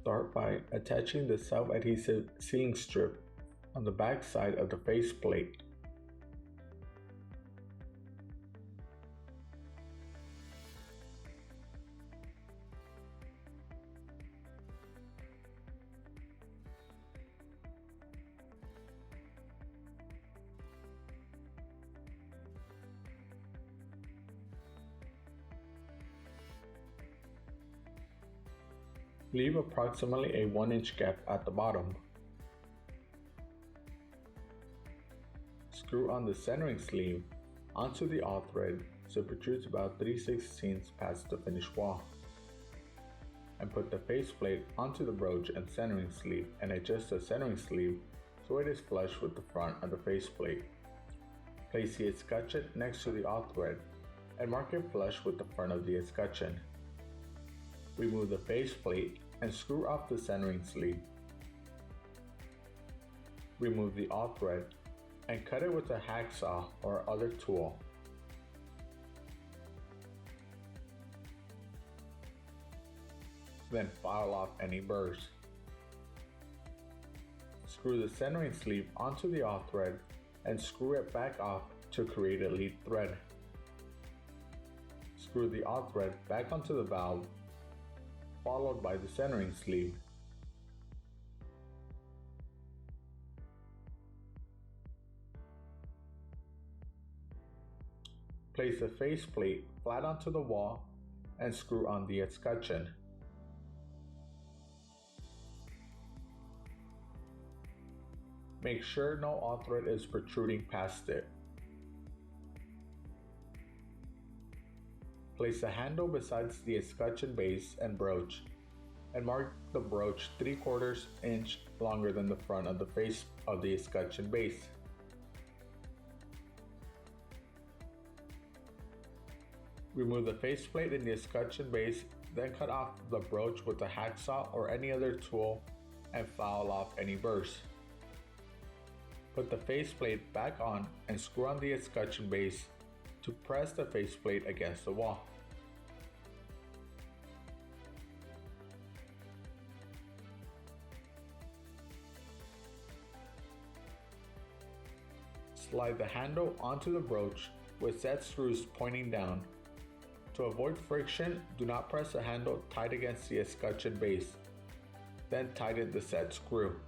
Start by attaching the self-adhesive sealing strip on the back side of the faceplate. Leave approximately a 1-inch gap at the bottom. Screw on the centering sleeve onto the all thread so it protrudes about 3/16 past the finished wall. And put the faceplate onto the brooch and centering sleeve and adjust the centering sleeve so it is flush with the front of the faceplate. Place the escutcheon next to the all thread and mark it flush with the front of the escutcheon. Remove the faceplate and screw off the centering sleeve. Remove the all thread and cut it with a hacksaw or other tool. Then file off any burrs. Screw the centering sleeve onto the all thread and screw it back off to create a lead thread. Screw the all thread back onto the valve, followed by the centering sleeve. Place the faceplate flat onto the wall and screw on the escutcheon. Make sure no all thread is protruding past it. Place the handle besides the escutcheon base and brooch, and mark the brooch 3/4 inch longer than the front of the face of the escutcheon base. Remove the faceplate and the escutcheon base, then cut off the brooch with a hacksaw or any other tool and file off any burrs. Put the faceplate back on and screw on the escutcheon base to press the faceplate against the wall. Slide the handle onto the brooch with set screws pointing down. To avoid friction, do not press the handle tight against the escutcheon base. Then tighten the set screw.